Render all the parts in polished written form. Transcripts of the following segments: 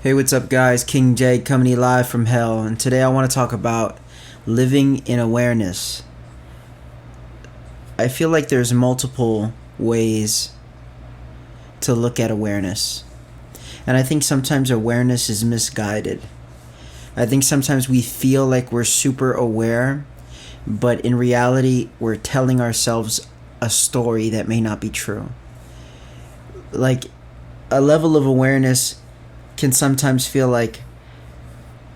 Hey, what's up, guys? King J coming to you live from hell, and today I want to talk about living in awareness. I feel like there's multiple ways to look at awareness, and I think sometimes awareness is misguided. I think sometimes we feel like we're super aware, but in reality, we're telling ourselves a story that may not be true. Like, a level of awareness can sometimes feel like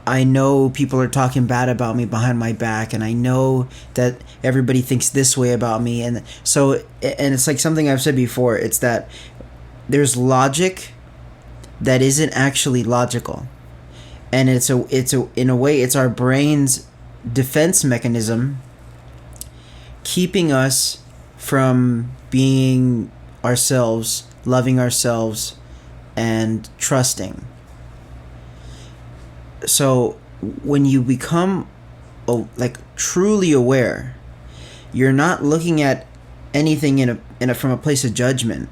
I know people are talking bad about me behind my back, and I know that everybody thinks this way about me, and it's like something I've said before. It's that there's logic that isn't actually logical, and it's in a way it's our brain's defense mechanism keeping us from being ourselves, loving ourselves, and trusting. So when you become truly aware, you're not looking at anything from a place of judgment,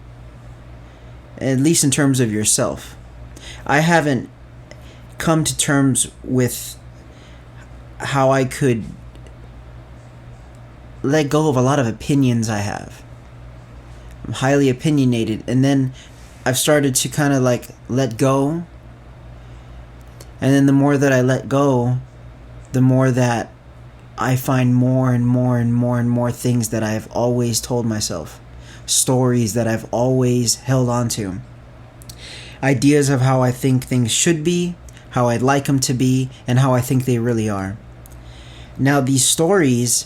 at least in terms of yourself. I haven't come to terms with how I could let go of a lot of opinions I have. I'm highly opinionated, and then I've started to kind of let go. And then the more that I let go, the more that I find more and more and more and more things that I've always told myself. Stories that I've always held on to. Ideas of how I think things should be, how I'd like them to be, and how I think they really are. Now, these stories,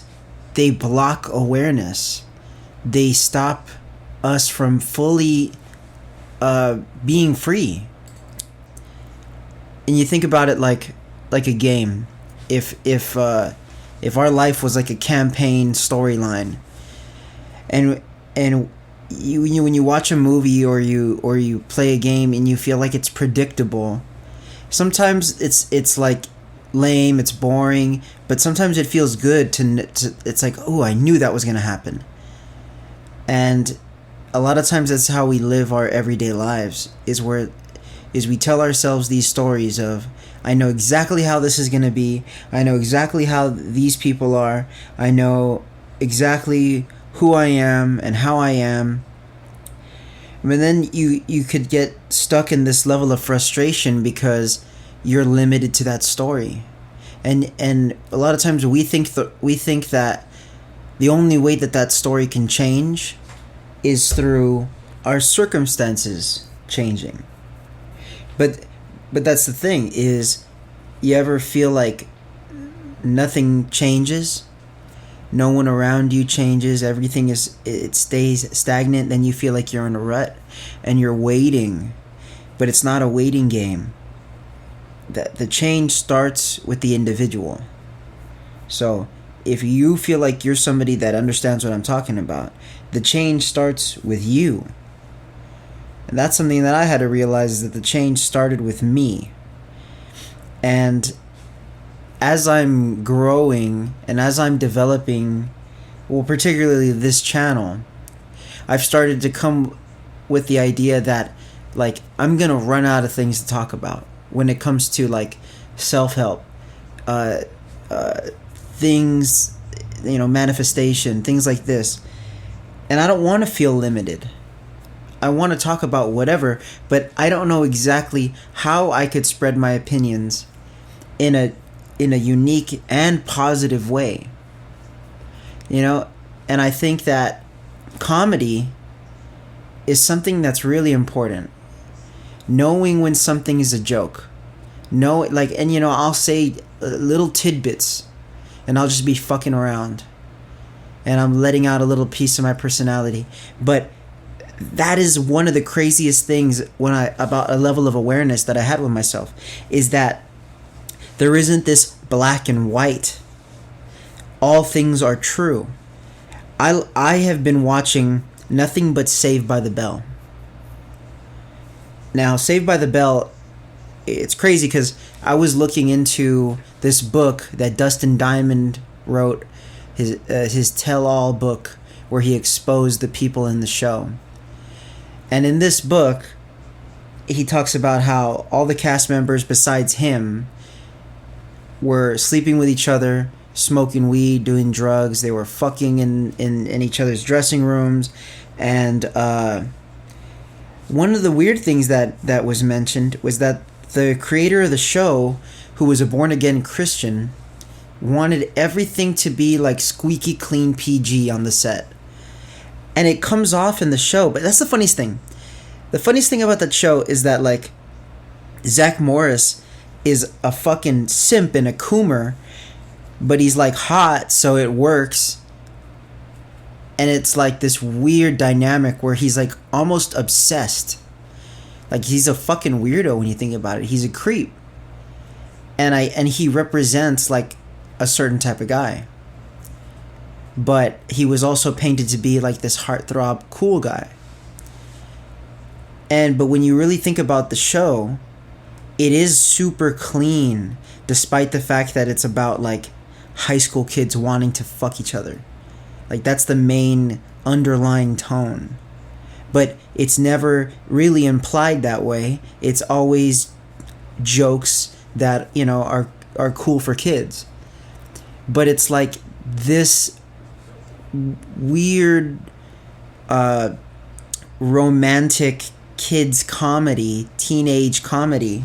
they block awareness. They stop us from fully being free. And you think about it like a game. If our life was like a campaign storyline, and you when you watch a movie or you play a game and you feel like it's predictable, sometimes it's like lame, it's boring, but sometimes it feels good to it's like, oh, I knew that was gonna happen. And a lot of times that's how we live our everyday lives, is we tell ourselves these stories of, I know exactly how this is going to be, I know exactly how these people are, I know exactly who I am and how I am. But then you could get stuck in this level of frustration because you're limited to that story. And a lot of times we think that the only way that story can change is through our circumstances changing. But that's the thing, is you ever feel like nothing changes? No one around you changes. Everything it stays stagnant. Then you feel like you're in a rut and you're waiting. But it's not a waiting game. The change starts with the individual. So if you feel like you're somebody that understands what I'm talking about, the change starts with you. And that's something that I had to realize, is that the change started with me. And as I'm growing and as I'm developing, well, particularly this channel, I've started to come with the idea that I'm gonna run out of things to talk about when it comes to self-help, things, manifestation, things like this. And I don't want to feel limited. I want to talk about whatever, but I don't know exactly how I could spread my opinions in a unique and positive way. And I think that comedy is something that's really important. Knowing when something is a joke. I'll say little tidbits, and I'll just be fucking around, and I'm letting out a little piece of my personality. But that is one of the craziest things about a level of awareness that I had with myself, is that there isn't this black and white. All things are true. I have been watching nothing but Saved by the Bell. Now, Saved by the Bell, it's crazy because I was looking into this book that Dustin Diamond wrote, his tell-all book, where he exposed the people in the show. And in this book, he talks about how all the cast members besides him were sleeping with each other, smoking weed, doing drugs. They were fucking in each other's dressing rooms. And one of the weird things that was mentioned was that the creator of the show, who was a born-again Christian, wanted everything to be like squeaky clean PG on the set. And it comes off in the show, but that's the funniest thing. The funniest thing about that show is that, like, Zach Morris is a fucking simp and a coomer, but he's, like, hot, so it works. And it's, like, this weird dynamic where he's, like, almost obsessed. Like, he's a fucking weirdo when you think about it. He's a creep. And he represents, like, a certain type of guy. But he was also painted to be, like, this heartthrob cool guy. But when you really think about the show, it is super clean, despite the fact that it's about, like, high school kids wanting to fuck each other. Like, that's the main underlying tone. But it's never really implied that way. It's always jokes that, you know, are cool for kids. But it's like this weird romantic kids comedy, teenage comedy,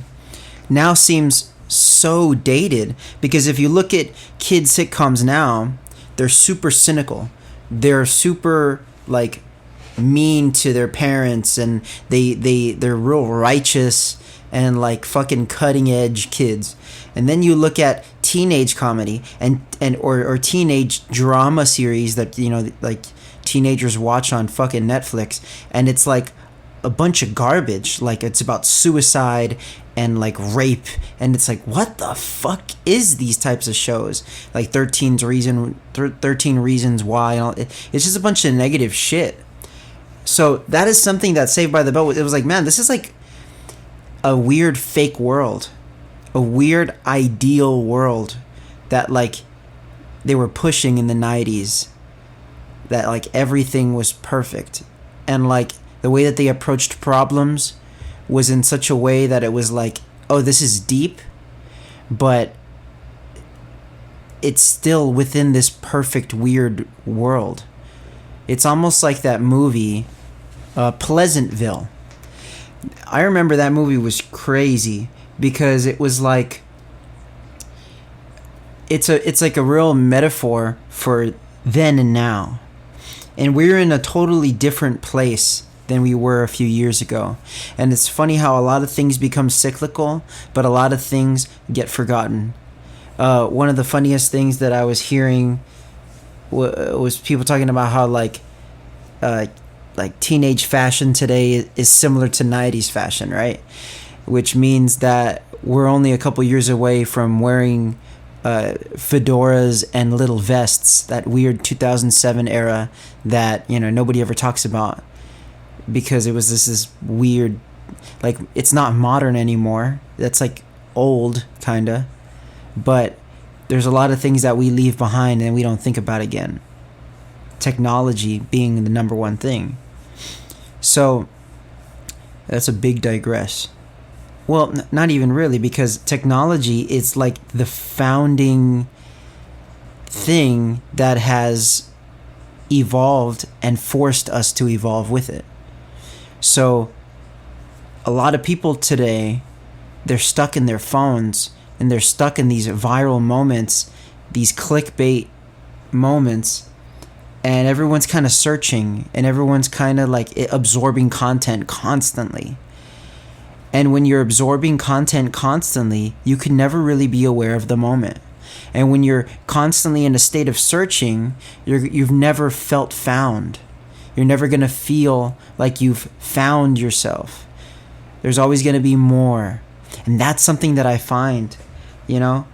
now seems so dated, because if you look at kid sitcoms now, they're super cynical. They're super, like, mean to their parents, and they're real righteous and, like, fucking cutting edge kids. And then you look at teenage comedy or teenage drama series that, you know, like, teenagers watch on fucking Netflix, and it's like a bunch of garbage. Like, it's about suicide and, like, rape, and it's like, what the fuck is these types of shows? Like 13 Reasons Why, and all, it's just a bunch of negative shit. So that is something that Saved by the Bell, it was like, man, this is like a weird fake world, a weird ideal world that, like, they were pushing in the 90s, that, like, everything was perfect, and, like, the way that they approached problems was in such a way that it was like, oh, this is deep, but it's still within this perfect weird world. It's almost like that movie, Pleasantville. I remember that movie was crazy because it was like, it's like a real metaphor for then and now. And we're in a totally different place than we were a few years ago. And it's funny how a lot of things become cyclical, but a lot of things get forgotten. One of the funniest things that I was hearing was people talking about how, like teenage fashion today is similar to 90s fashion, right? Which means that we're only a couple years away from wearing fedoras and little vests, that weird 2007 era that, you know, nobody ever talks about, because it was this weird, like, it's not modern anymore. That's, like, old, kinda. But there's a lot of things that we leave behind and we don't think about again. Technology being the number one thing. So that's a big digress. Well, not even really, because technology is like the founding thing that has evolved and forced us to evolve with it. So a lot of people today, they're stuck in their phones, and they're stuck in these viral moments, these clickbait moments, and everyone's kind of searching, and everyone's kind of like absorbing content constantly. And when you're absorbing content constantly, you can never really be aware of the moment. And when you're constantly in a state of searching, you've never felt found. You're never going to feel like you've found yourself. There's always going to be more. And that's something that I find, you know?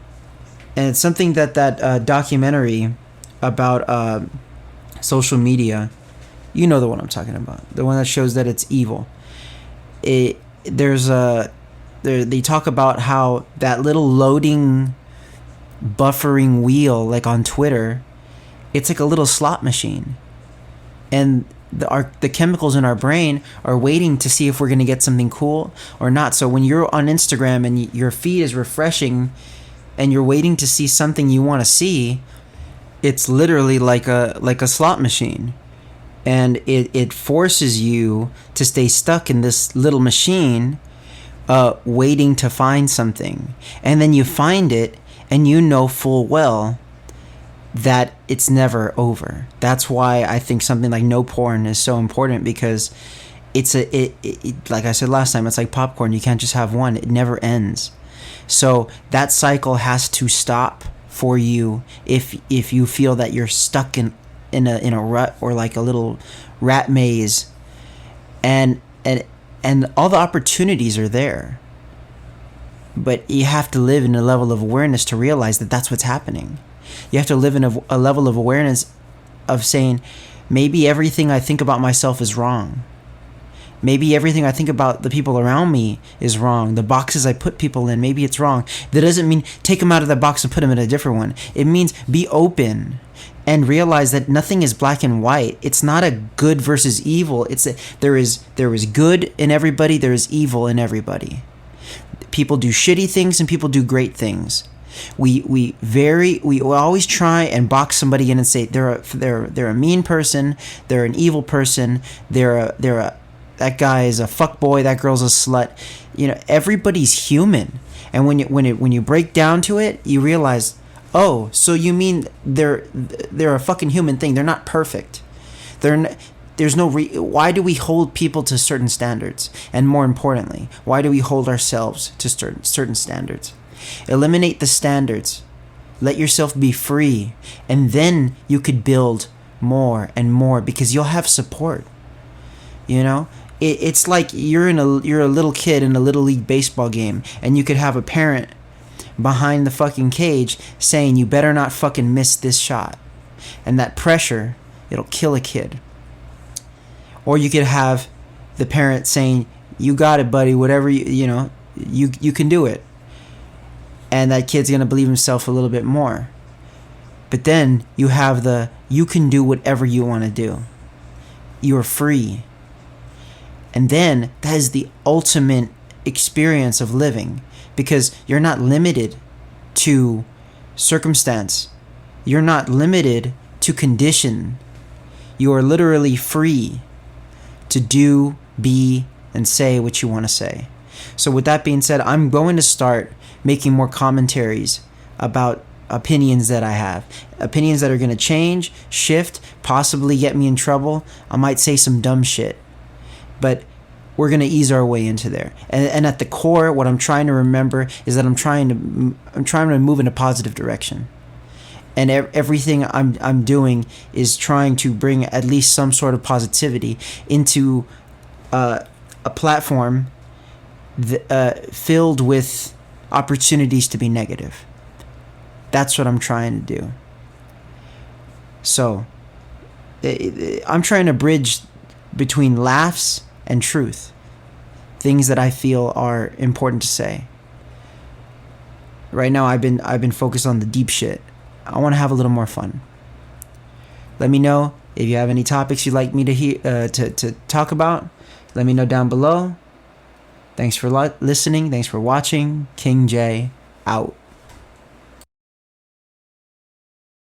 And it's something that documentary about social media, you know the one I'm talking about. The one that shows that it's evil. They talk about how that little loading, buffering wheel, like on Twitter, it's like a little slot machine. And the chemicals in our brain are waiting to see if we're going to get something cool or not. So when you're on Instagram and your feed is refreshing and you're waiting to see something you want to see, it's literally like a slot machine. And it forces you to stay stuck in this little machine, waiting to find something. And then you find it, and you know full well that it's never over. That's why I think something like no porn is so important, because it's like I said last time, it's like popcorn. You can't just have one. It never ends. So that cycle has to stop for you if you feel that you're stuck in a rut, or like a little rat maze, and all the opportunities are there, but you have to live in a level of awareness to realize that that's what's happening. You have to live in a level of awareness of saying, maybe everything I think about myself is wrong. Maybe everything I think about the people around me is wrong. The boxes I put people in, maybe it's wrong. That doesn't mean take them out of the box and put them in a different one. It means be open and realize that nothing is black and white. It's not a good versus evil. There is good in everybody. There is evil in everybody. People do shitty things and people do great things. We always try and box somebody in and say they're a mean person, they're an evil person, that guy is a fuckboy, that girl's a slut. You know, everybody's human. And when you break down to it, you realize, oh, so you mean they're a fucking human thing. They're not perfect. Why do we hold people to certain standards? And more importantly, why do we hold ourselves to certain standards? Eliminate the standards. Let yourself be free. And then you could build more and more, because you'll have support. You know? It's like you're a little kid in a little league baseball game, and you could have a parent behind the fucking cage saying, you better not fucking miss this shot. And that pressure, it'll kill a kid. Or you could have the parent saying, you got it, buddy, whatever you can do it. And that kid's going to believe himself a little bit more. But then you have you can do whatever you want to do. You're free. And then that is the ultimate experience of living, because you're not limited to circumstance. You're not limited to condition. You are literally free to do, be, and say what you want to say. So with that being said, I'm going to start making more commentaries about opinions that I have. Opinions that are going to change, shift, possibly get me in trouble. I might say some dumb shit. But we're going to ease our way into there. And at the core, what I'm trying to remember is that I'm trying to move in a positive direction. And everything I'm doing is trying to bring at least some sort of positivity into a platform filled with opportunities to be negative. That's what I'm trying to do. So I'm trying to bridge between laughs and truth, things that I feel are important to say. Right now, I've been focused on the deep shit. I want to have a little more fun. Let me know if you have any topics you'd like me to talk about. Let me know down below. Thanks for listening. Thanks for watching. King J out.